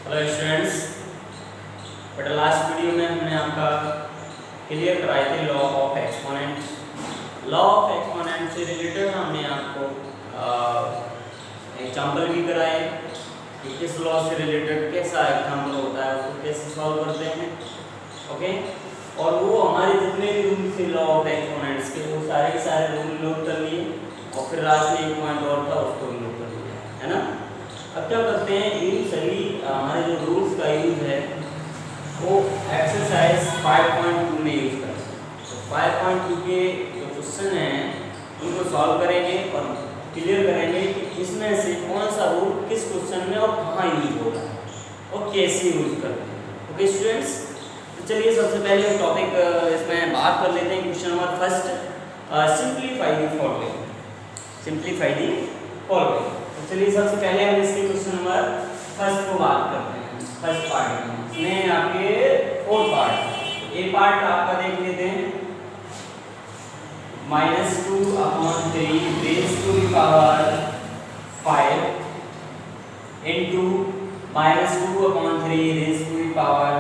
Hello students, but last video में हमने आपका क्लियर कराए थे law of exponent. Law of exponent से रिलेटेड हमने आपको एग्जांपल भी कराए कि किस लॉ से रिलेटेड कैसा एग्जांपल होता है, उसको कैसे सॉल्व करते हैं। ओके, और वो हमारे जितने भी रूल थे लॉ ऑफ एक्सपोनेंट्स के, वो सारे रूल नोट कर लिए और फिर लास्ट में एक पॉइंट और था उसको भी नोट कर लिया, है ना। अब क्या करते हैं, इन सभी हमारे जो रूल्स का यूज है वो एक्सरसाइज 5.2 में यूज करते हैं। तो 5.2 के जो क्वेश्चन हैं उनको सॉल्व करेंगे और क्लियर करेंगे कि इसमें से कौन सा रूल किस क्वेश्चन में और कहाँ यूज हो रहा है और कैसे यूज करते हैं। ओके स्टूडेंट्स, तो चलिए सबसे पहले हम टॉपिक इसमें बात कर लेते हैं। Question number first, simplify the following. Simplify the following. तो चलिए सबसे पहले हम इसके क्वेश्चन नंबर फर्स्ट को बात करते हैं। फर्स्ट पार्ट में इसमें आपके 4 पार्ट। ए पार्ट आपका देख लेते हैं, -2/3 raise to the power 5 into -2/3 raise to the power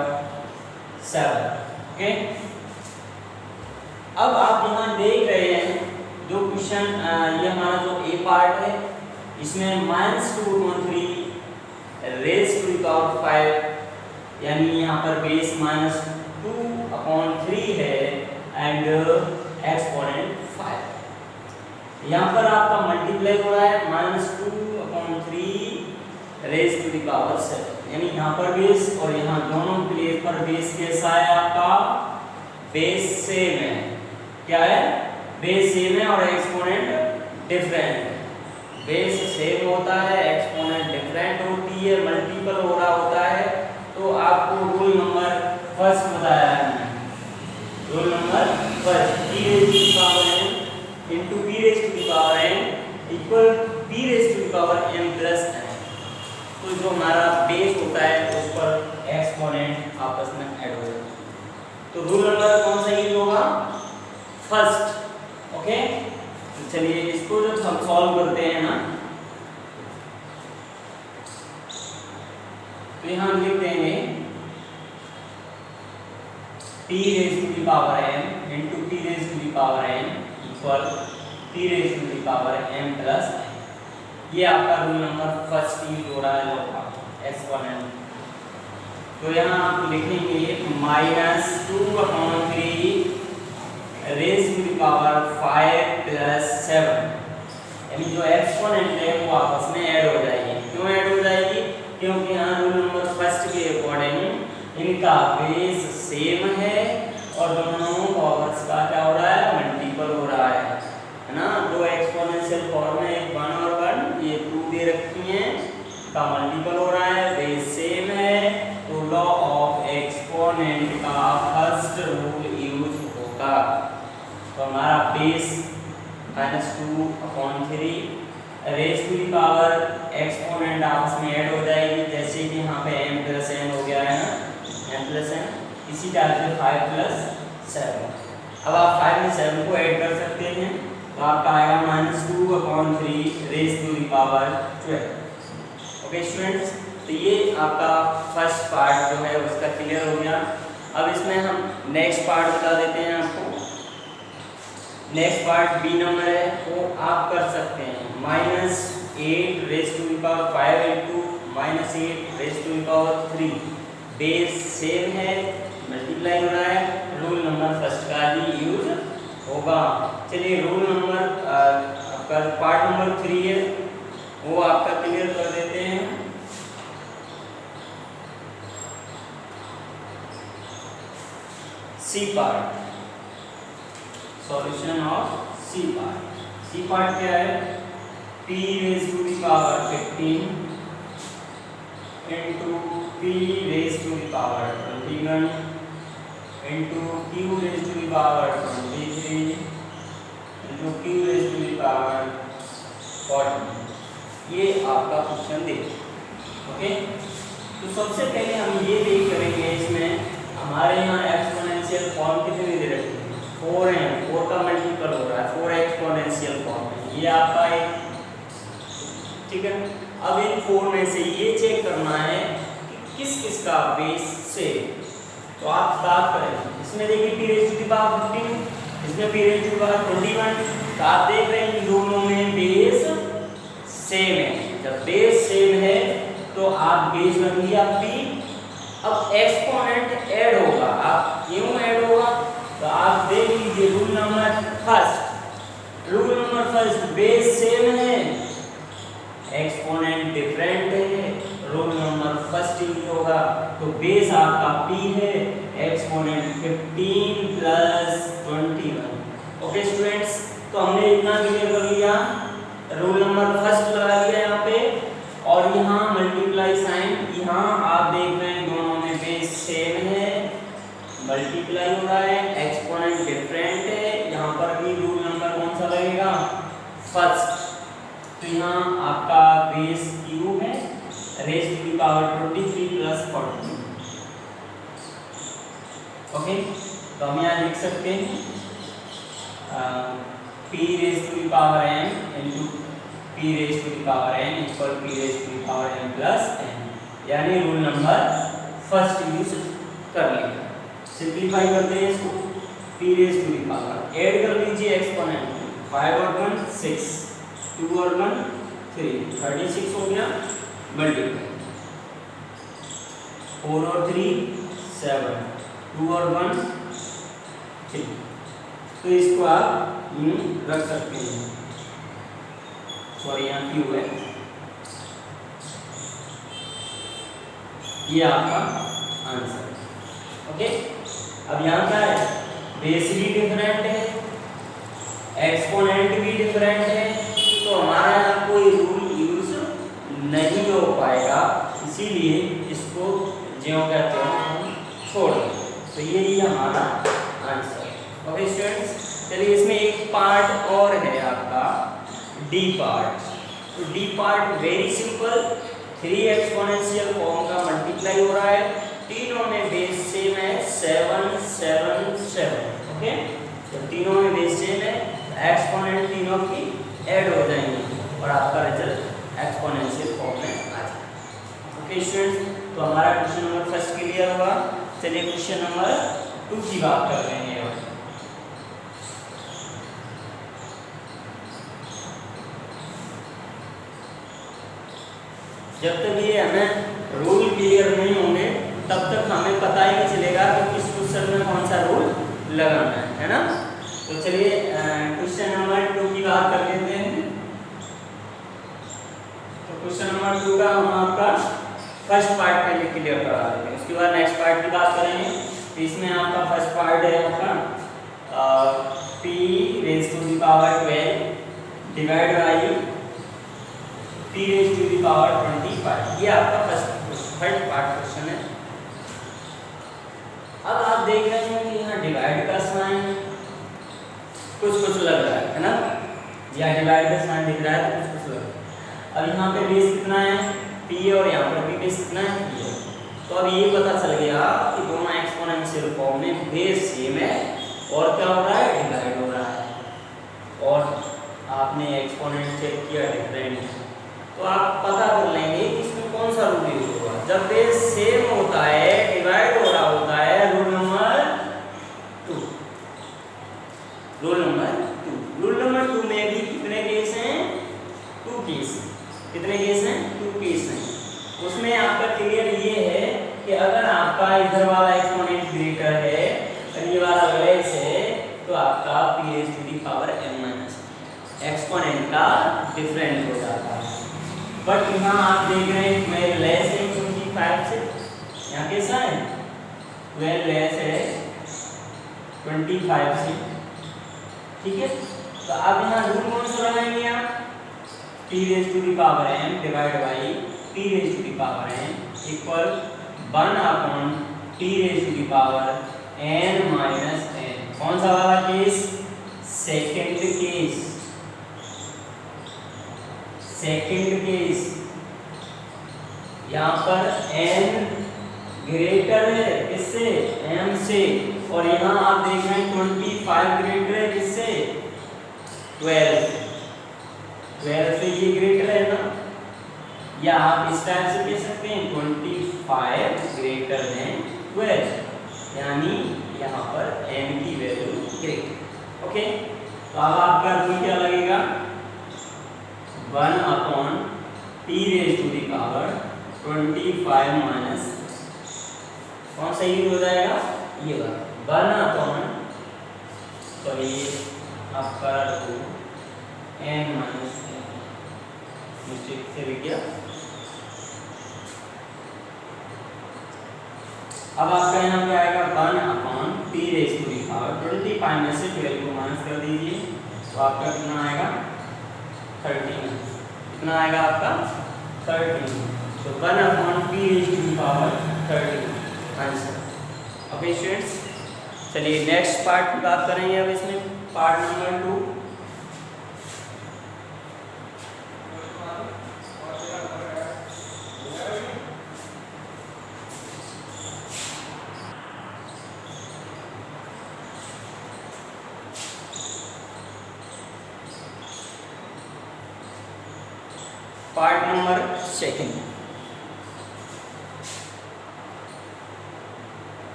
7। Okay, अब आप यहाँ देख रहे हैं जो क्वेश्चन, ये हमारा जो ए पार्ट है इसमें -2/3 रेज़ टू द पावर 5 यानी यहाँ पर बेस -2/3 है एंड एक्सपोनेंट 5। यहाँ पर आपका मल्टीप्लाई हो रहा है -2/3 रेज़ टू द पावर 7, यानी यहाँ पर बेस और यहाँ दोनों प्लेस पर बेस कैसा है आपका, बेस सेम है। क्या है, बेस सेम है और एक्सपोनेंट डिफरेंट है। बेस सेम होता है, एक्सपोनेंट डिफरेंट होती है, मल्टीपल हो रहा होता है। तो आपको रूल नंबर फर्स्ट बताया है मैंने। Rule number first, p raise to the power n into p raise to the power n equal p raise to the power n plus n। तो जो हमारा बेस होता है उस पर एक्सपोनेंट आपस में ऐड हो जाता है। तो रूल नंबर कौन सा यूज होगा, फर्स्ट। ओके, तो चलिए इसको जब हम सॉल्व करते हैं ना, तो यहाँ लिख देंगे p raise to the power n into p raise to the power n equal p raise to the power m plus n। ये आपका रूल नंबर फर्स्ट यूज हो रहा है लॉ का एक्सपोनेंट। तो यहाँ आप लिखेंगे -2/3 raise to the power 5 plus 7, यानी जो एक्सपोनेंट है वो आपस में ऐड हो जाएगी। क्यों ऐड हो जाएगी, क्योंकि यहाँ रूल नंबर फर्स्ट के अकॉर्डिंग इनका बेस सेम है और दोनों पावर्स का क्या हो रहा है, मल्टीपल हो रहा है ना। दो एक्सपोनेंशियल फॉर्म में 1 और 1, ये 2 दे रखी हैं, का मल्टीपल हो रहा है, बेस सेम है। तो लॉ ऑफ एक्सपोनेंट का फर्स्ट रूल यूज होगा। तो हमारा base -2/3 raise to the power exponent आपस में ऐड हो जाएगी, जैसे कि यहाँ पे m प्लस n हो गया है ना, m प्लस n, इसी तरह से 5 प्लस 7। अब आप 5 में 7 को ऐड कर सकते हैं, तो आपका आएगा -2/3 raise to the power 12। Okay students, तो ये आपका फर्स्ट पार्ट जो है उसका क्लियर हो गया। अब इसमें हम नेक्स्ट पार्ट बता देते हैं आपको। नेक्स्ट पार्ट बी नंबर है, वो आप कर सकते हैं -8 raise to the power 5 into -8 raise to the power 3। Base same है, मल्टीप्लाई हो रहा है, रूल नंबर फर्स्ट का ही यूज होगा। चलिए रूल नंबर आपका पार्ट नंबर 3 है, वो आपका क्लियर कर देते हैं। C part, solution of C part. C part क्या है, p raise to the power 15 into p raise to the power 21 into q raise to the power 23 into q raise to the power 40। ये आपका question दे। Okay, तो सबसे पहले हम ये देख करेंगे, इसमें हमारे यहाँ एक्सपोनेंशियल फॉर्म कितनी दे रखी है, 4 है, 4 का मल्टीपल हो रहा है, 4 एक्सपोनेंशियल फॉर्म है, ये आपका एक। ठीक है, अब इन 4 में से ये चेक करना है कि किसका बेस से। तो आप बात करें इसमें देखिए p raise to the power 15, इसमें p raise to the power 21। तो आप देख रहे हैं इन दोनों में बेस सेम है। जब बेस सेम है तो आप बेस बन गया p। अब एक्सपोनेंट ऐड होगा, आप क्यों ऐड होगा तो आप देख लीजिए rule number first base same है, एक्सपोनेंट डिफरेंट है, रूल नंबर फर्स्ट यूज होगा। तो बेस आपका p है, एक्सपोनेंट 15 प्लस 21। ओके स्टूडेंट्स, तो हमने इतना क्लियर कर लिया, रूल नंबर फर्स्ट लगा दिया यहाँ पे, और यहाँ मल्टीप्लाई साइन, यहाँ आप देख रहे हैं दोनों में बेस सेम है, मल्टीप्लाई हो रहा है, एक्सपोनेंट डिफरेंट है, यहाँ पर भी रूल नंबर कौन सा लगेगा फर्स्ट। तो यहाँ आपका बेस क्यूब है, raise to the power 23 plus 14। Okay, तो हम यहाँ लिख सकते हैं p raise to the power n into p raise to the power n equal p raise to the power n plus n, यानी रूल नंबर फर्स्ट यूज कर लिया। Simplify करते हैं इसको, p raise to the power, add कर लीजिए exponent, 5 और 1 6, 2 और 1 3, 36 हो गया, मल्टीप्लाई 4 और 3 7, 2 और 1 3। तो इसको आप यूं रख सकते हैं, सॉरी यहाँ क्यू है, ये आपका आंसर। ओके, अब यहाँ क्या है, बेस भी डिफरेंट है, एक्सपोनेंट भी डिफरेंट है, तो हमारा यहाँ कोई रूल यूज नहीं हो पाएगा, इसीलिए इसको ज्यों कहते हो हम छोड़ दें। तो ये हमारा आंसर। ओके स्टूडेंट्स, चलिए इसमें एक पार्ट और है आपका डी पार्ट। तो D part very simple, 3 exponential form का मल्टीप्लाई हो रहा है, तीनों में बेस सेम है 7 7 7। ओके, तो तीनों में बेस सेम है, एक्सपोनेंट तीनों की ऐड हो जाएंगे और आपका रिजल्ट एक्सपोनेंशियल फॉर्म में आ जाएगा। ओके स्टूडेंट्स, तो हमारा क्वेश्चन नंबर फर्स्ट क्लियर हुआ। चलिए क्वेश्चन नंबर 2 की बात कर रहे हैं। जब तक ये हमें रूल क्लियर नहीं होंगे तब तक हमें पता ही नहीं चलेगा कि किस क्वेश्चन में कौन सा रूल लगाना है ना। तो चलिए क्वेश्चन नंबर 2 की बात कर लेते हैं। तो क्वेश्चन नंबर 2 का हम आपका फर्स्ट पार्ट पहले क्लियर करा देते हैं, उसके बाद नेक्स्ट पार्ट की बात करेंगे। तो इसमें आपका फर्स्ट पार्ट है आपका p raise to the power 12 divide by p raise to the power 25। ये आपका फर्स्ट पार्ट क्वेश्चन है। अब आप देख रहे हैं कि यहाँ डिवाइड का साइन कुछ लग रहा है ना, या डिवाइड का साइन दिख रहा है तो कुछ लग रहा है। अब यहाँ पे बेस कितना है p और यहाँ पर भी बेस कितना है p है। तो अब ये पता चल गया कि दोनों एक्सपोनेंशियल फॉर्म में बेस सेम है और क्या हो रहा है, डिवाइड हो रहा है। और आपने एक्सपोनेंट चेक किया डिफरेंट, तो आप पता कर लेंगे कि इसमें कौन सा रूल यूज होगा। जब बेस सेम होता है, डिवाइड हो रहा होता है, रूल नंबर 2। रूल नंबर 2 में भी कितने केस हैं, 2 केस। कितने केस हैं, 2 केस हैं। उसमें आपका क्लियर ये है कि अगर आपका इधर वाला एक्सपोनेंट ग्रेटर है और ये वाला लेस है तो आपका p raise to the power n- exponent का डिफरेंट हो जाता है। बट यहाँ आप देख रहे हैं 12 लेस है 25 से, यहाँ कैसा है 12 लेस है 25 से, ठीक है। तो अब यहाँ रूल कौन सा लगाएंगे आप, p raise to the power m divide by p raise to the power n equal 1 upon p raise to the power n minus n। कौन सा वाला केस, सेकंड केस। यहाँ पर n ग्रेटर है किससे, m से, और यहाँ आप देख रहे हैं 25 ग्रेटर है किससे, 12 से ये ग्रेटर है ना। या आप इस टाइप से कह सकते हैं 25 5 ग्रेटर देन 12, यानी यहाँ पर n की वैल्यू ग्रेटर। ओके, तो अब आपका रूल क्या लगेगा, 1/p⁻25 माइनस, कौन सा यूज हो जाएगा, ये वाला 1 सॉरी आपका n माइनस, मिस्टेक से लिख गया। अब आपका यहाँ पे आएगा 1/p⁻25 में से 12 को माइनस कर दीजिए, तो आपका कितना आएगा 13, कितना आएगा आपका 13, तो 1/p⁻13 आंसर। ओके स्टूडेंट्स, चलिए नेक्स्ट पार्ट की बात करेंगे अब इसमें, part number 2। Part number 2,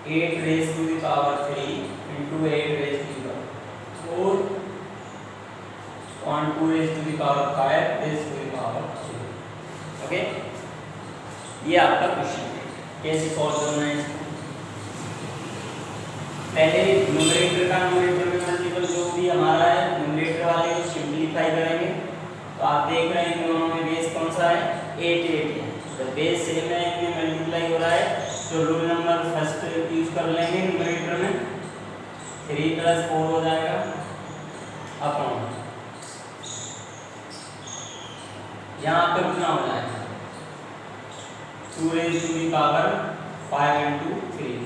8 raised to the power 3 into 8 raised to the power 4 on 2 raised to the power 5 raised to the power 2। Okay, ये आपका क्वेश्चन है, कैसे सॉल्व करना है इसको। पहले न्यूमरेटर का न्यूमरेटर में मल्टीपल जो भी हमारा है, न्यूमरेटर वाले को सिंपलीफाई करेंगे, तो आप देख रहे हैं दोनों में बेस कौन सा है, 8 8 है, तो बेस सेम है, इनमें मल्टीप्लाई हो रहा है, तो रूल नंबर फर्स्ट यूज कर लेंगे न्यूमरेटर में, 3 + 4 हो जाएगा अपॉन, यहाँ पे कितना हो जाएगा 2 raised to the power 5 into 3,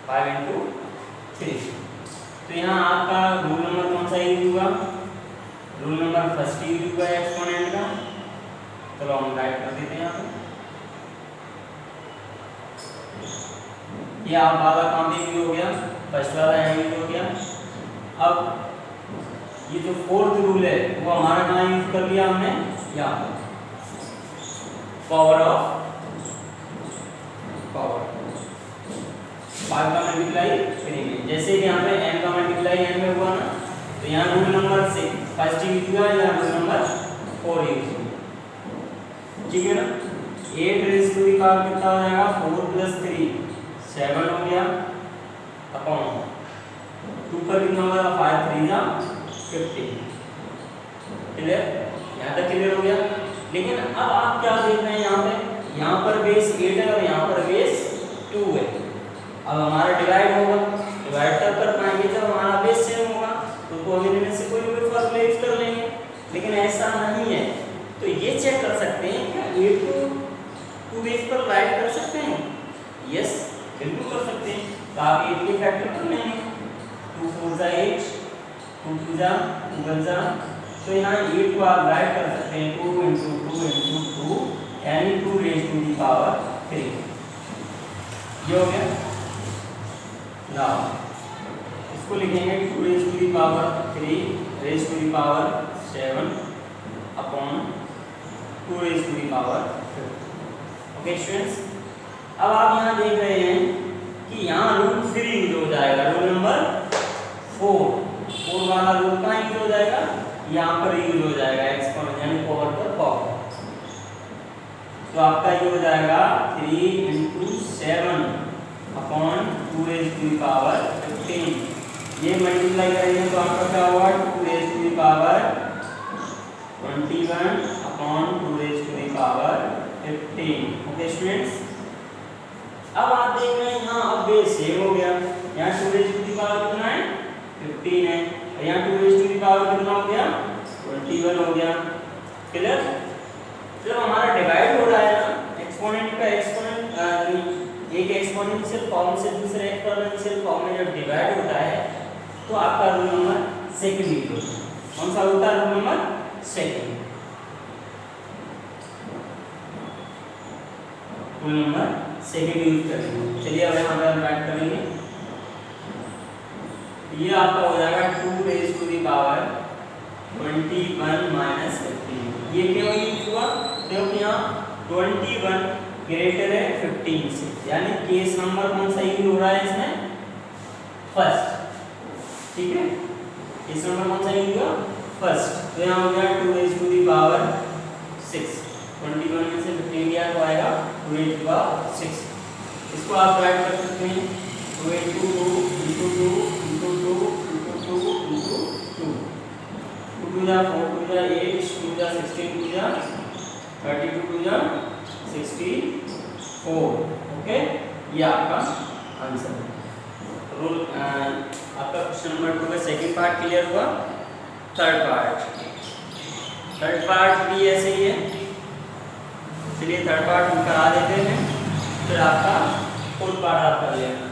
5 into 3। तो यहाँ आपका रूल नंबर कौन सा यूज हुआ, रूल नंबर फर्स्ट यूज हुआ एक्सपोनेंट का, चलो हम राइट कर देते हैं यहाँ पे, ये आप वाला काम भी हो गया, फर्स्ट वाला यहाँ यूज हो गया। अब ये जो फोर्थ रूल है वो हमारा कहाँ यूज कर लिया हमने, यहाँ पर पावर ऑफ पावर 5 का मल्टीप्लाई 3 में, जैसे कि यहाँ पे n का मल्टीप्लाई n में हुआ ना, तो यहाँ रूल नंबर 6 फर्स्ट यूज हुआ, यहाँ रूल नंबर 4 यूज हुआ, ठीक है ना। 8 raised to the power कितना हो जाएगा, 4 + 3 7 हो गया, अपॉन 2 पर कितना होगा, 5 3 15। क्लियर, यहाँ तक क्लियर हो गया। लेकिन अब आप क्या देख रहे हैं, यहाँ पर बेस 8 है और यहाँ पर बेस 2 है। अब हमारा डिवाइड होगा, डिवाइड तब कर पाएंगे जब हमारा बेस सेम होगा, तो हम इनमें से कोई भी फॉर्मूला यूज कर लेंगे, लेकिन ऐसा नहीं है। तो ये चेक कर सकते हैं क्या 8 को 2 बेस पर राइट कर सकते हैं, यस बिल्कुल कर सकते हैं। तो आप 8 के फैक्टर कर लेंगे, 2 4 = 8, 2 2 = 2 तो यहाँ 8 को आप राइट कर सकते हैं 2 × 2 × 2 यानी 2 raised to the power 3, ये हो गया। नाउ इसको लिखेंगे 2 raised to the power 3 raised to the power 7 upon 2 raised to the power 5। Okay students, अब आप यहाँ देख रहे हैं कि यहाँ रूल 3 यूज हो जाएगा, रूल नंबर 4 वाला रूल कहाँ यूज हो जाएगा, यहाँ पर यूज हो जाएगा एक्सपोनेंट यानी पावर पर पावर। तो आपका ये हो जाएगा 3 × 7 upon 2 raised to the power 15, ये मल्टीप्लाई करेंगे तो आपका क्या होगा 2 raised to the power 21 upon 2 raised to the power 15। Okay students, अब आप देख रहे हैं यहाँ अब बेस सेम हो गया, यहाँ 2 raised to the power कितना है 15 है, और यहाँ 2 raised to the power कितना हो गया 21 हो गया। क्लियर, जब हमारा डिवाइड हो रहा है ना, एक्सपोनेंट का एक्सपोनेंट एक एक्सपोनेंशियल फॉर्म से दूसरे एक्सपोनेंशियल फॉर्म में जब डिवाइड होता है तो आपका रूल नंबर 2 यूज होता है। कौन सा होता है, rule number 2, rule number 2 use करेंगे। चलिए अब यहाँ पर राइट करेंगे, ये आपका हो जाएगा 2 raised to the power 21 - 15 ये क्यों यूज हुआ? क्योंकि यहाँ 21 ग्रेटर है 15 से, यानी केस नंबर कौन सा यूज हो रहा है इसमें? फर्स्ट। ठीक है, केस नंबर कौन सा यूज हुआ? फर्स्ट। तो यहाँ हो गया 2 raised to the power 6, 21 में से 15 गया तो आएगा 2 raised to the power 6। इसको आप राइट कर सकते हैं 2 into 2 into 2 into 2 into 2 into 2, 2 to the 4 to the 8 to the 16 to the 32 to the 64। Okay, ये आपका आंसर है। रूल आपका क्वेश्चन नंबर 2 का सेकंड पार्ट क्लियर हुआ। थर्ड पार्ट भी ऐसे ही है। चलिए थर्ड पार्ट हम करा देते हैं, फिर आपका फोर्थ पार्ट आप कर लेना।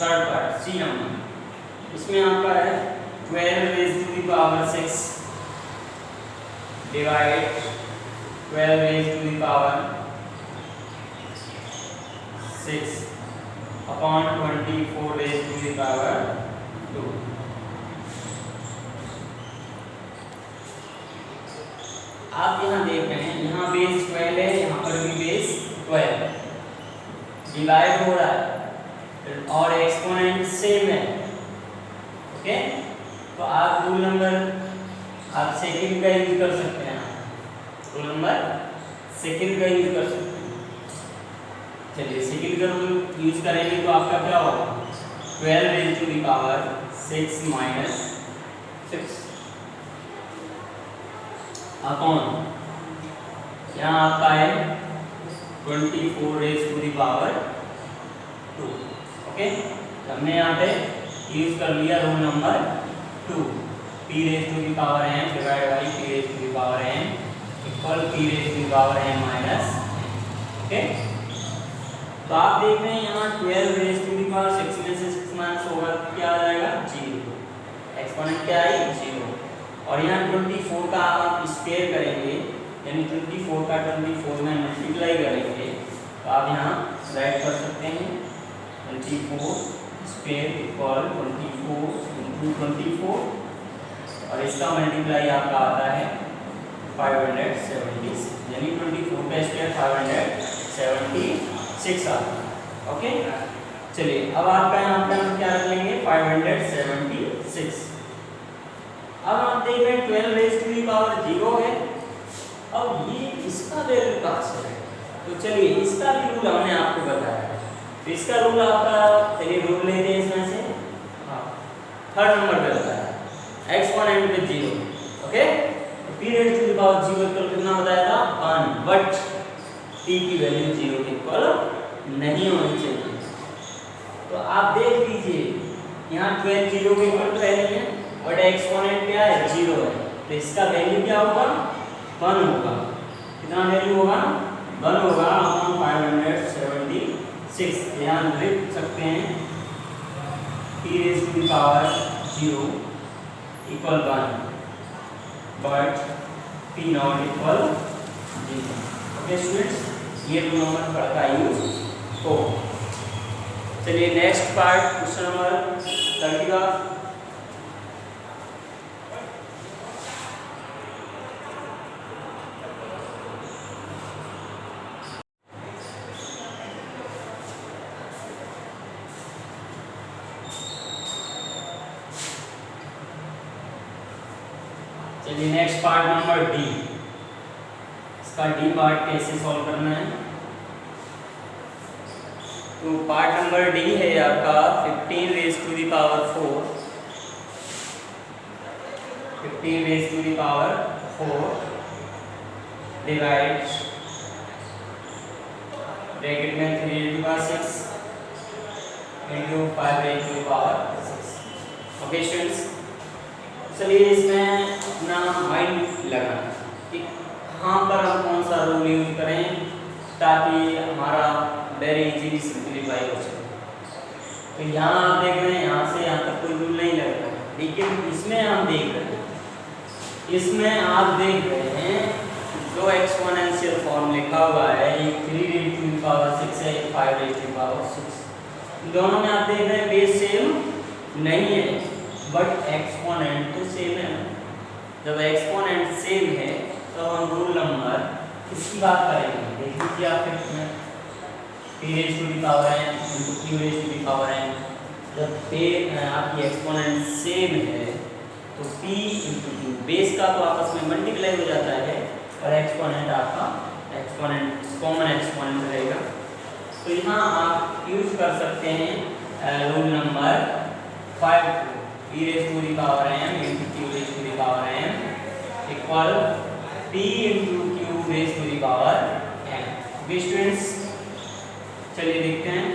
थर्ड पार्ट सी नंबर, इसमें आपका है 12 raised to the power 6 divide 12 raised to the power 6 upon 24 raised to the power 2। आप यहाँ देख रहे हैं, यहाँ बेस 12 है, यहाँ पर भी बेस 12 डिवाइड हो रहा है और एक्सपोनेंट सेम है। ओके, तो आप रूल नंबर आप सेकंड का यूज कर सकते हैं, रूल नंबर सेकंड का यूज कर सकते हैं। चलिए सेकंड का रूल यूज करेंगे तो आपका क्या होगा? 12 raised to the power 6 minus 6 upon यहाँ आपका है 24 raised to the power 2। Okay, हमने यहाँ पे यूज कर लिया rule number 2, p raised to the power n divide by p raised to the power n equal p raised to the power n minus. Okay, तो आप देख रहे हैं यहाँ 12 raised to the power 6 में से 6 माइनस होगा क्या आ जाएगा? 0। एक्सपोनेंट क्या आई? 0। और यहाँ 24 का आप स्क्वायर करेंगे, यानी 24 का 24 में मल्टीप्लाई करेंगे, तो आप यहाँ राइट कर सकते हैं 24 स्क्वायर इक्वल 24 into 24 और इसका मल्टीप्लाई आपका आता है 576, यानी 24 का स्क्वायर 576 आता है। ओके, चलिए अब आपका यहाँ पे हम क्या रख लेंगे? 576। अब आप देख रहे हैं 12 raised to the power 0 है। अब ये इसका वैल्यू कहाँ से है? तो चलिए इसका भी रूल हमने आपको बताया है, तो इसका रूल आपका, चलिए रूल लेते हैं इसमें से। हाँ, थर्ड नंबर पे बताया exponent with 0। Okay, p raised to the power 0 equal कितना बताया था? 1, बट t की वैल्यू 0 के इक्वल नहीं होनी चाहिए। तो आप देख लीजिए यहाँ 12 0 के इक्वल तो नहीं है, बट एक्सपोनेंट क्या है? 0 है, तो इसका वैल्यू क्या होगा? 1 होगा। कितना वैल्यू होगा? 1 होगा अपॉन 576। यहाँ लिख सकते हैं p raised to the power 0 equal 1, but p not equal 0। Okay students, ये रूल नंबर थर्ड का यूज हो। चलिए नेक्स्ट पार्ट क्वेश्चन नंबर 30 का। चलिए नेक्स्ट पार्ट नंबर डी। इसका डी पार्ट कैसे सॉल्व करना है? तो पार्ट नंबर डी है आपका 15 raised to the power 4, 15 raised to the power 4 divide bracket में 3 raised to the power 6 into 5 raised to the power 6। Okay students, चलिए इसमें अपना माइंड लगाना कि कहाँ पर हम कौन सा रूल यूज करें ताकि हमारा वेरी इजीली सिंप्लीफाई हो सके। तो यहाँ आप देख रहे हैं यहाँ से यहाँ तक कोई रूल नहीं लग रहा है, लेकिन इसमें हम देख रहे हैं, इसमें आप देख रहे हैं जो एक्सपोनेंशियल फॉर्म लिखा हुआ है, ये 3 है, 5 दोनों में आप देख रहे हैं बेस सेम नहीं है, बट एक्सपोनेंट तो सेम है। जब एक्सपोनेंट सेम है तो हम रूल नंबर किसकी बात करेंगे, देख लीजिए आप इसमें p raised to the power n into q raised to the power n। जब आपकी एक्सपोनेंट सेम है तो p into q बेस का तो आपस में मल्टीप्लाई हो जाता है और एक्सपोनेंट आपका एक्सपोनेंट कॉमन एक्सपोनेंट रहेगा। तो यहाँ आप यूज कर सकते हैं rule number 5 p raised to the power m into q raised to the power m equal p into q raised to the power n। Okay students, चलिए देखते हैं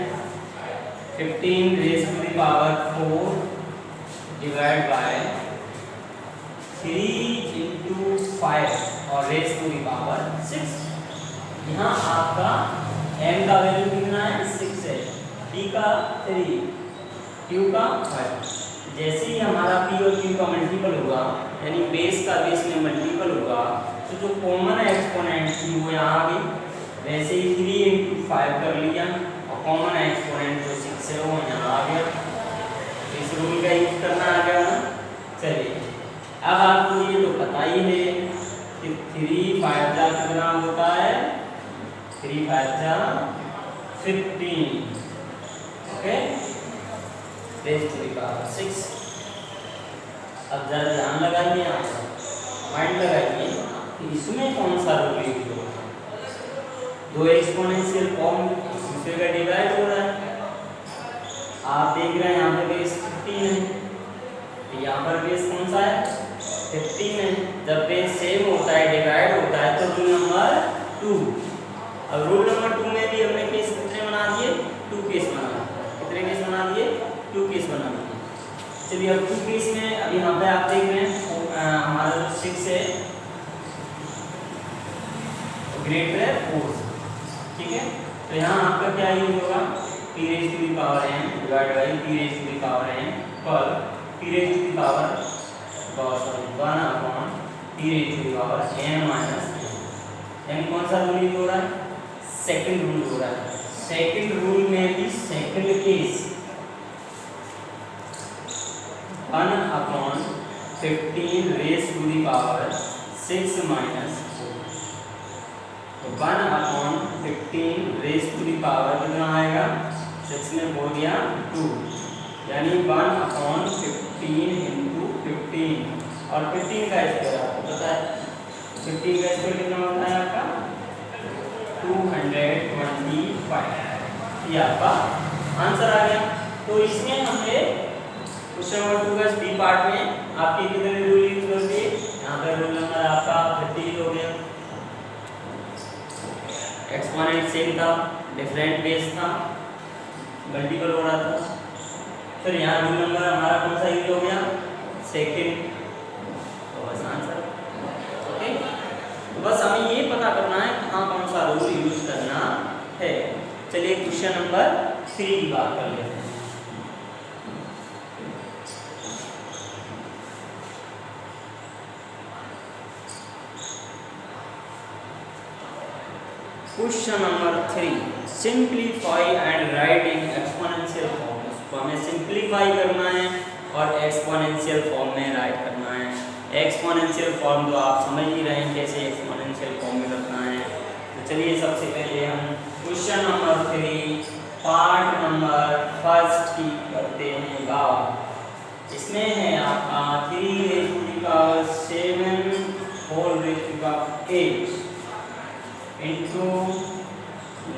15 raised to the power 4 divide by 3 into 5 और raised to the power 6। यहाँ आपका m का value कितना है, 6 है, p का 3, q का 5। जैसे ही हमारा p और q का मल्टीपल होगा, यानी बेस का बेस में मल्टीपल होगा, तो जो कॉमन एक्सपोनेंट थी वो यहाँ आ गई। वैसे ही 3 into 5 कर लिया और कॉमन एक्सपोनेंट जो 6 है वो यहाँ आ गया। इस रूल का यूज करना आ गया ना। चलिए अब आपको ये तो पता ही है कि 3 5 जा कितना होता है, 3 5 जा 15, okay, raise to the power 6। अब जरा ध्यान लगाइए, आप माइंड लगाइए कि इसमें कौन सा रूल यूज होगा। दो एक्सपोनेंशियल फॉर्म दूसरे का डिवाइड हो रहा है, आप देख रहे हैं यहाँ पे बेस 15 है, तो यहाँ पर बेस कौन सा है, 15 है। जब बेस सेम होता है, डिवाइड होता है, तो रूल नंबर 2। अब रूल नंबर 2 में भी हमने केस कितने बना दिए, 2 केस बना दिए। कितने केस बना दिए, 2 केस बना दिए। चलिए अब 2 केस में अब यहाँ पे आप देख रहे हैं हमारा जो 6 है ग्रेटर है 4, ठीक है। तो यहाँ आपका क्या यूज होगा, p raised to the power n divide by p raised to the power n पर p raised to the power 1 upon p raised to the power n minus n। कौन सा रूल यूज हो रहा है, second rule हो रहा है। Second rule में भी second case 1 upon 15 raised to the power 6 minus 1 upon 15 raise to the power कितना आएगा, 6 में 4 दिया 2, यानी 1 अपॉन 15 इंटू 15 और 15 का स्क्वायर आपको पता है, 15 का स्क्वायर कितना होता है आपका 225। ये आपका आंसर आ गया। तो इसमें हमने क्वेश्चन नंबर 2 का बी पार्ट में आपके कितने रूल यूज कर दिए, यहाँ पे रूल नंबर आपका 30 हो गया। एक्सपोनेंट सेम था, डिफरेंट बेस था, मल्टीपल हो रहा था। फिर यहाँ रूल नंबर हमारा कौन सा यूज हो गया, सेकंड, तो बस आंसर, ओके। तो बस हमें ये पता करना है कहाँ कौन सा रूल यूज करना है। चलिए क्वेश्चन नंबर 3 की बात कर लेते हैं। Question number 3, simplify and right in exponential form. इसको हमें सिंप्लीफाई करना है और एक्सपोनेंशियल फॉर्म में राइट करना है। एक्सपोनेंशियल फॉर्म तो आप समझ ही रहे हैं कैसे एक्सपोनेंशियल फॉर्म में करना है। तो चलिए सबसे पहले हम क्वेश्चन नंबर 3 पार्ट नंबर 1 की करते हैं बात। इसमें है आपका 3 raised to the power 7 whole raised to the power 8 into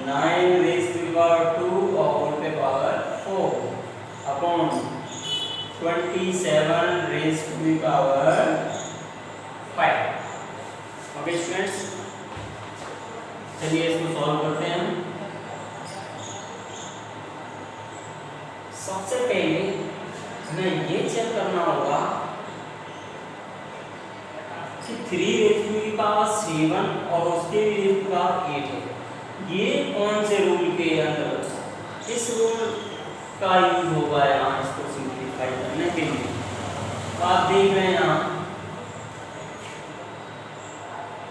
9 raised to the power 2 और whole पे power 4 upon 27 raised to the power 5। Okay students, चलिए इसको सॉल्व करते हैं। सबसे पहले हमें ये चेक करना होगा कि 3 raised to the power 7 और उसके भी raised to the power 8 है। ये कौन से रूल के अंतर्गत, इस रूल का यूज होगा यहाँ इसको सिंप्लीफाई करने के लिए। तो आप देख रहे हैं यहाँ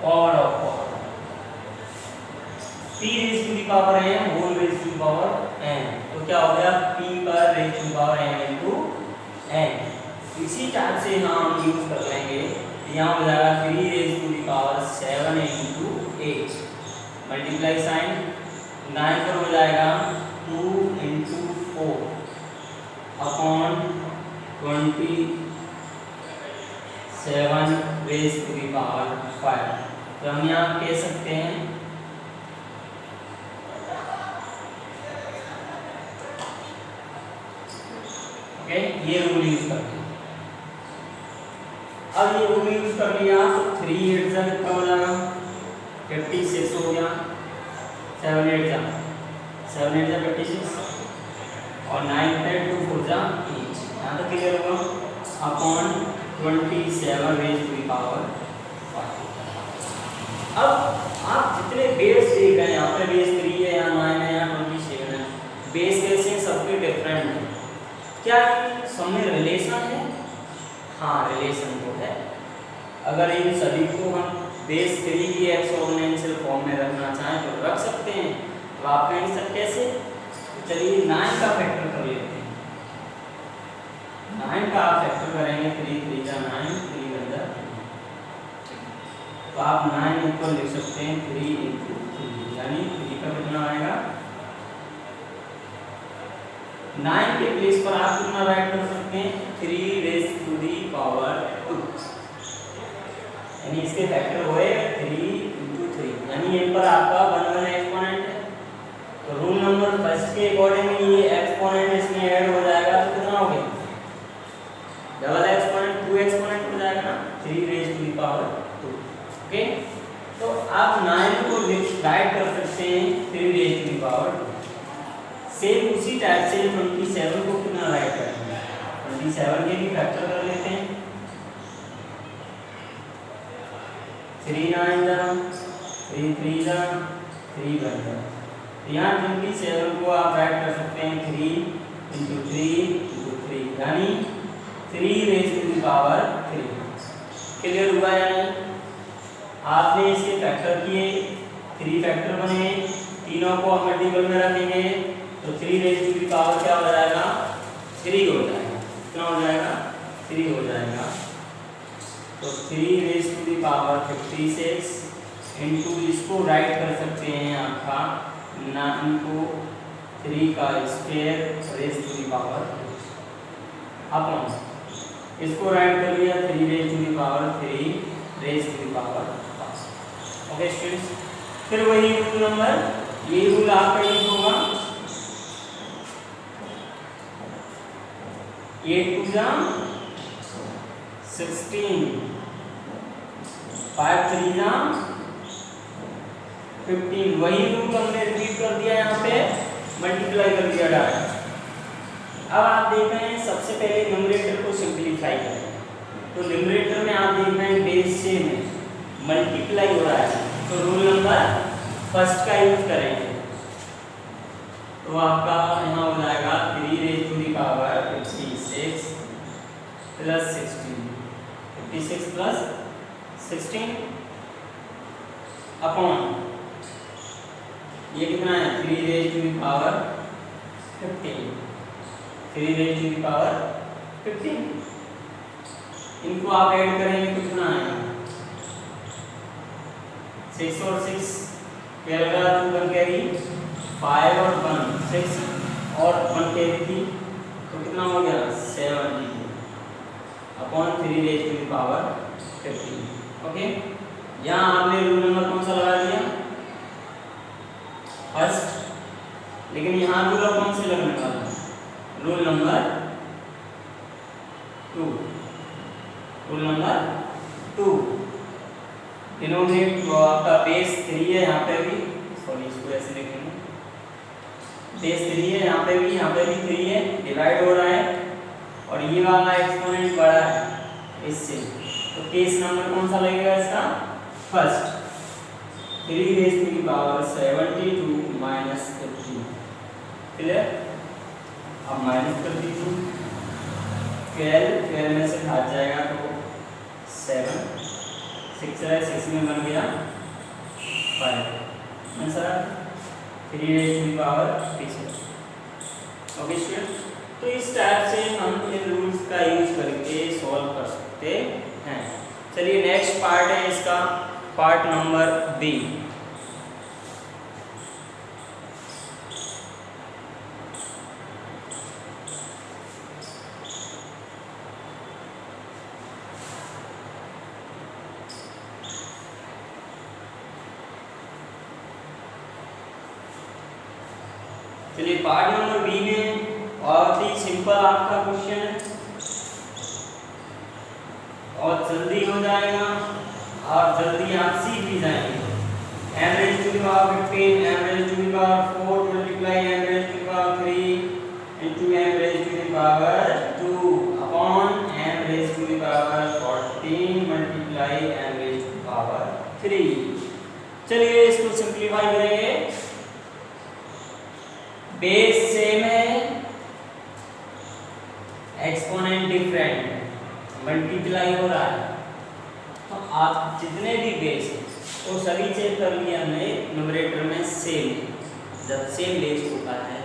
power of p raise to the power n whole raise to the power n, तो क्या हो गया p पर raise to the power n into n। इसी टाइप से यहाँ हम यूज कर लेंगे, यहाँ हो जाएगा 3 raise to the power 7 into 8 multiply sign 9 पर हो जाएगा 2 into 4 upon 27 raise to the power 5। तो हम यहाँ कह सकते हैं ओके, ये रूल यूज करते हैं। अब ये रूल यूज कर लिया तो 3 8 जा कितना हो जाएगा 56 हो गया, 7 8 जा 56 और 9 पे 2 4 जा 8, यहाँ तक क्लियर होगा upon 27 raise to the power 5। अब आप जितने बेस देख रहे हैं, यहाँ पे बेस 3 है, यहाँ 9 है, यहाँ 27 है, बेस कैसे हैं सबके डिफरेंट है। क्या सब में रिलेशन है? हाँ रिलेशन तो है। अगर इन सभी को हम बेस 3 की एक्सपोनेंशियल फॉर्म में रखना चाहें तो रख सकते हैं। तो आप कहेंगे सर कैसे? तो चलिए 9 का फैक्टर कर लेते हैं। 9 का आप फैक्टर करेंगे 3 3 जा 9 3 बन जा, तो आप 9 ऊपर लिख सकते हैं 3 इंटू 3, यानी 3 का कितना आएगा 9 के प्लेस पर आप कितना राइट कर सकते हैं 3 रेज़ टू दी पावर 2, यानी इसके फैक्टर हुए 3 इंटू 3, यानी इन पर आपका 1 1 एक्सपोनेंट है। तो रूल नंबर फर्स्ट के अकॉर्डिंग ये एक्सपोनेंट इसमें ऐड हो जाएगा तो कितना हो गया डबल एक्सपोनेंट 2 एक्सपोनेंट हो जाएगा ना 3 raise to the power 2। Okay, तो आप 9 को राइट कर सकते हैं 3 raise to the power 2। Same उसी टाइप से 27 को कितना राइट करेंगे 27 के भी फैक्टर कर लेते हैं 3 9 जा 3 3 जा 3 बन गया। यहाँ 27 को आप राइट कर सकते हैं 3 इंटू 3 यानी 3 raise to the power 3। Clear हुआ या नहीं? आपने इसके फैक्टर किए 3 फैक्टर बने, तीनों को हम मल्टीपल में रखेंगे तो 3 रेज़ टू द पावर क्या हो जाएगा 3 हो जाएगा, कितना हो जाएगा 3 हो जाएगा। तो 3 raise to the power 56 into इसको राइट कर सकते हैं आपका 9 को 3 का square raise to the power upon इसको राइट कर लिया 3 raise to the power 3 raise to the power 5। Okay students, फिर वही रूल नंबर, ये रूल आपका यूज होगा 8 2 जा 16 5 3 जा 15, वही रूल हमने रिपीट कर दिया यहाँ पे, मल्टीप्लाई कर दिया डायरेक्ट। अब आप देख रहे हैं सबसे पहले न्यूमरेटर को सिंप्लीफाई करें, तो न्यूमरेटर में आप देख रहे हैं बेस से में मल्टीप्लाई हो रहा है, तो रूल नंबर फर्स्ट का यूज करेंगे तो आपका यहाँ हो जाएगा 3 raise to the power 56 plus 16, 56 plus 16 upon ये कितना है 3 raise to the power 15, 3 raise to the power 15, इनको आप ऐड करेंगे तो कितना आएगा 6 और 6 12 2 कैरी 5 और 1 6 और 1 कैरी थी तो कितना हो गया 7 upon 3 raise to the power 15। Okay, यहाँ आपने रूल नंबर कौन सा लगा दिया फर्स्ट, लेकिन यहाँ रूल कौन से लगने वाला rule number 2, rule number 2 denominate आपका बेस 3 है, यहाँ पे भी सॉरी इसको ऐसे लिखेंगे बेस 3 है, यहाँ पे भी 3 है, डिवाइड हो रहा है और ये वाला एक्सपोनेंट बड़ा है इससे, तो केस नंबर कौन सा लगेगा इसका first. 3 raise to the power 72 minus 15। Clear? अब माइनस कर दीजिए, 12 में से भाग जाएगा तो 7, 6 है, 6 में बन गया 5 answer 3 raise to the power 3। Okay student, तो इस टाइप से हम इन रूल्स का यूज करके सॉल्व कर सकते हैं। चलिए नेक्स्ट पार्ट है इसका, पार्ट नंबर बी। चलिए पार्ट नंबर बी में बहुत ही सिंपल आपका क्वेश्चन है और जल्दी हो जाएगा और जल्दी आप सीख भी जाएंगे। m raised to the power 15, m raised to the power 4 multiply m raised to the power 3 into m raised to the power 2 upon m raised to the power 14 multiply m raised to the power 3। चलिए इसको simplify करेंगे। Base same है, exponent different, multiply हो रहा है, तो आप जितने भी बेस हैं वो सभी चेक कर लिए हमने, न्यूमरेटर में सेम, जब सेम बेस होता है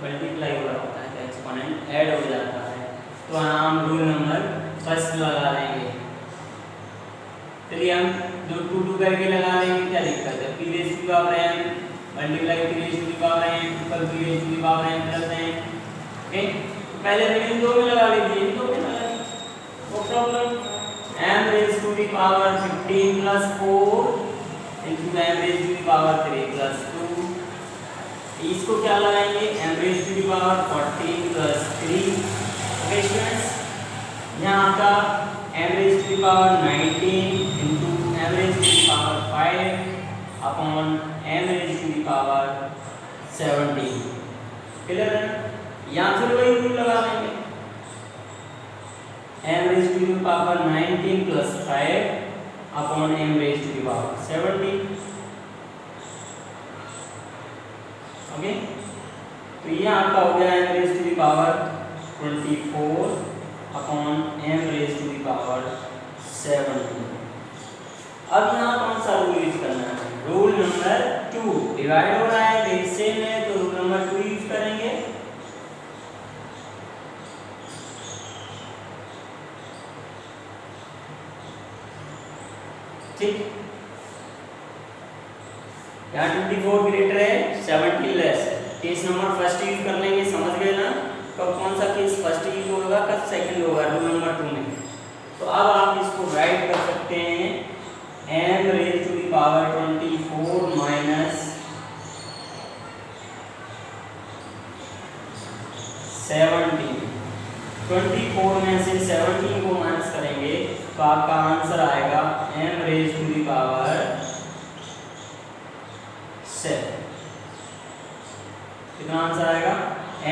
मल्टीप्लाई हो रहा होता है तो एक्सपोनेंट ऐड हो जाता है, तो हम रूल नंबर फर्स्ट लगा लेंगे। चलिए हम 2 करके लगा लेंगे, क्या दिक्कत है, p raise to the power m multiply p raise to the power m equal p raise to the power m plus m। Okay, पहले इन दो में लगा लीजिए, इन दो में लगा लीजिए, no problem. m raise to the power 15 plus 4 into m raise to the power 3 plus 2, इसको क्या लगाएंगे, m raise to the power 14 plus 3। Okay students, यहाँ आपका m raise to the power 19 into m raise to the power 5 upon m raise to the power 17। Clear है? या फिर वही rule लगा लेंगे, m raise to the power 19 plus 5 upon m raise to the power 17। Okay, तो ये आपका हो गया m raise to the power 24 upon m raise to the power 17। अब यहाँ कौन सा रूल यूज करना है, रूल नंबर 2। डिवाइड हो रहा है, बेस सेम है, तो रूल नंबर 2 यूज करेंगे। ठीक, यहाँ 24 ग्रेटर है, 17 लेस है, केस नंबर फर्स्ट यूज कर लेंगे। समझ गए ना, कब कौन सा केस फर्स्ट यूज होगा, कब सेकंड होगा, रूल नंबर 2 में। तो अब आप इसको राइट कर सकते हैं, m raise to the power 24 minus 17। 24 में से 17 को माइनस करेंगे तो आपका आंसर आएगा m raise to the power 7। कितना आंसर आएगा,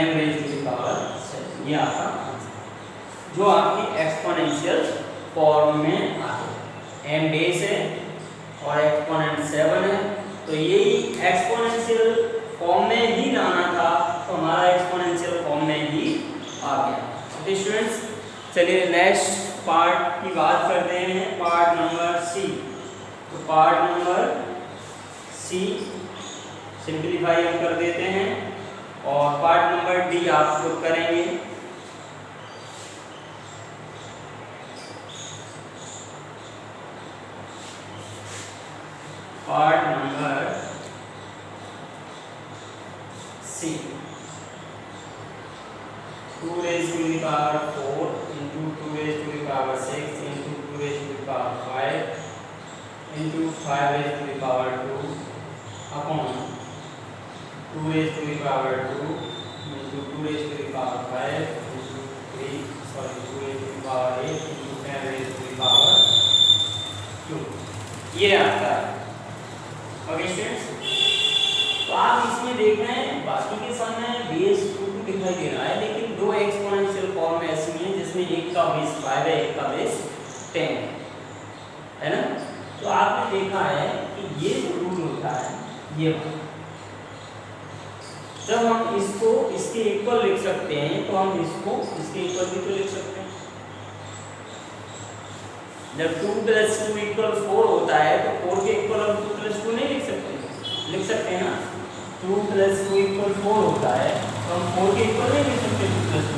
m raise to the power 7। ये आपका आंसर जो आपकी एक्सपोनेंशियल फॉर्म में आते हैं। m बेस है और एक्सपोनेंट 7 है, तो यही एक्सपोनेंशियल फॉर्म में ही लाना था, तो हमारा एक्सपोनेंशियल फॉर्म में ही आ गया। ओके स्टूडेंट्स, चलिए नेक्स्ट पार्ट की बात करते हैं, पार्ट नंबर सी। तो पार्ट नंबर सी सिंप्लीफाई हम कर देते हैं और पार्ट नंबर डी आप खुद करेंगे। Part number C, 2 raise to the power 4 into 2 raise to the power 6 into 2 raise to the power 5 into 5 raise to the power 2 upon 2 raise to the power 2 into 2 raise to the power 5 into 2 raise to the power 8 into 10 raise to the power 2। ये आपका okay students, तो आप इसमें देख रहे हैं बाकी के सब में बेस 2 दिखाई दे रहा है, लेकिन दो एक्सपोनेंशियल फॉर्म ऐसी हैं जिसमें एक का बेस 5 है, एक का बेस 10 है ना। तो आपने देखा है कि ये जो रूल होता होता है ये वाला। जब हम इसको इसके इक्वल लिख सकते हैं तो हम इसको इसके इक्वल भी तो लिख सकते हैं। जब 2 + 2 = 4 होता है तो 4 के इक्वल हम 2 + 2 नहीं लिख सकते हैं ना। 2 + 2 = 4 होता है तो हम 4 के इक्वल नहीं लिख सकते 2 +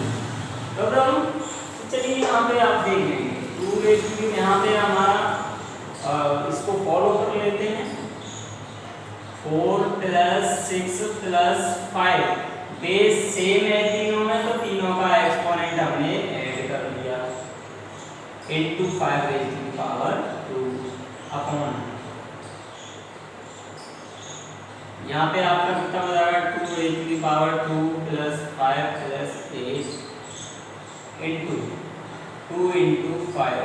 2। तो हम चलिए यहाँ पे आप देख लेंगे 2 यहाँ पे हमारा इसको फॉलो कर लेते हैं। 4 + 6 + 5 बेस सेम है तीनों में, तो तीनों का एक्सपोनेंट हमने ऐड कर लिया into 5⁻²। यहाँ पे आपका कितना हो जाएगा 2⁻² + 5 + 8 into 2 × 5⁻²।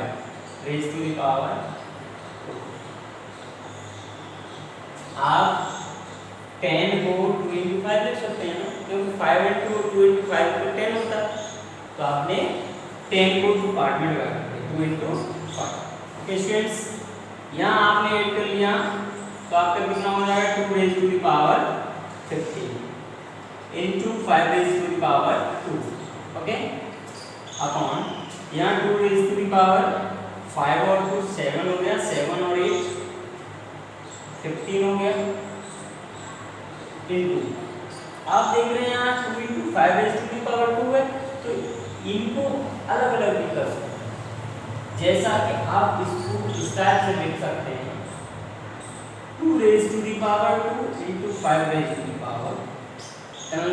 आप 10 को 2 × 5 लिख सकते हैं ना, क्योंकि 5 × 2 × 5 तो 10 होता है। तो आपने 10 को 2 पार्ट में डिवाइड कर दिया 2 × 5। ओके स्टूडेंट्स, यहाँ आपने ऐड कर लिया तो आपका कितना हो जाएगा 2⁻15 into 5⁻²। ओके अपॉन यहाँ 2⁻5 और 2 7 हो गया, 7 और 8 15 हो गया into आप देख रहे हैं यहाँ 2 × 5⁻² है, तो इनको अलग अलग भी कर सकते हैं। जैसा कि आप इसको इस टाइप से लिख सकते हैं 2⁻² into 5⁻²।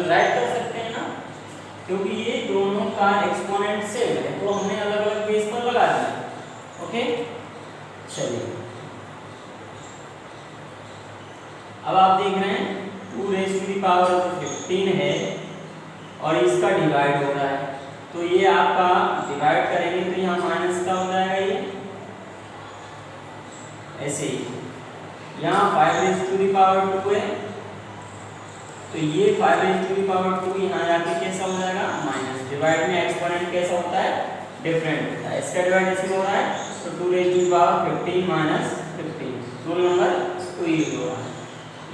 राइट कर सकते हैं ना, क्योंकि ये दोनों का एक्सपोनेंट सेम है तो हमने अलग अलग बेस पर लगा दिया। ओके चलिए अब आप देख रहे हैं 2⁻15 है और इसका डिवाइड हो रहा है, तो ये आपका डिवाइड करेंगे तो यहाँ माइनस का हो जाएगा ये ऐसे ही। यहाँ 5⁻² है तो ये 5⁻² यहाँ जाके कैसा हो जाएगा माइनस। डिवाइड में एक्सपोनेंट कैसा होता है डिफरेंट होता है, इसका डिवाइड ऐसे हो रहा है तो 2⁻15 - 15 रूल नंबर 2 यूज हो रहा है।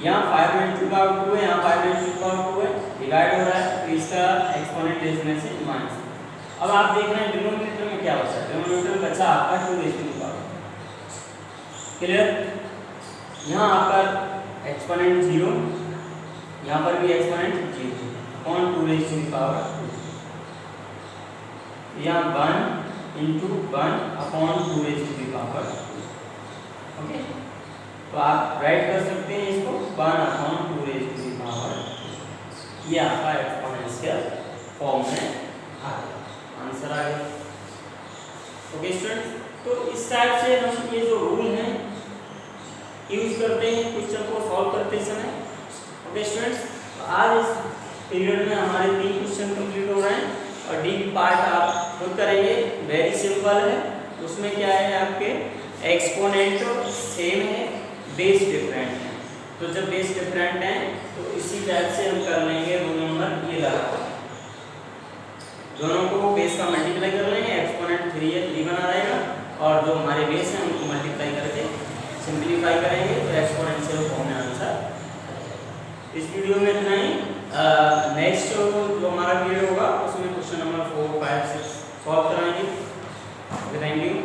यहाँ 5⁻² है, यहाँ 5⁻² है, डिवाइड हो रहा है तो इसका एक्सपोनेंट इसमें से माइनस। अब आप देख रहे हैं डिनोमिनेटर में क्या बचा है, डिनोमिनेटर में बचा आपका 2⁻²। क्लियर। यहाँ आपका एक्सपोनेंट 0, यहाँ पर भी एक्सपोनेंट 0 अपॉन 2⁻²। यहाँ 1 × 1 अपॉन 2⁻²। ओके तो आप राइट कर सकते हैं इसको 1 अपॉन 2⁻²। ये आपका एक्सपोनेंशियल फॉर्म में आ गया, आंसर आ गया। ओके स्टूडेंट्स, तो इस टाइप से हम ये जो रूल हैं यूज करते हैं क्वेश्चन को सॉल्व करते समय। ओके स्टूडेंट्स, तो आज इस पीरियड में हमारे 3 क्वेश्चन कंप्लीट हो रहे हैं और डी पार्ट आप खुद करेंगे। वेरी सिंपल है, उसमें क्या है आपके एक्सपोनेंट सेम है, बेस डिफरेंट है। तो जब बेस डिफरेंट है तो इसी टाइप से हम कर लेंगे रूल नंबर ये लगा, दोनों को बेस का मल्टीप्लाई कर लेंगे। एक्सपोनेंट 3 है 3 बना रहेगा और जो हमारे बेस हैं उनको मल्टीप्लाई करके सिंप्लीफाई करेंगे तो एक्सपोनेंशियल फॉर्म में आंसर। इस वीडियो में इतना ही। नेक्स्ट जो हमारा वीडियो होगा उसमें क्वेश्चन नंबर 4, 5, 6 सॉल्व कराएंगे। Okay thank you.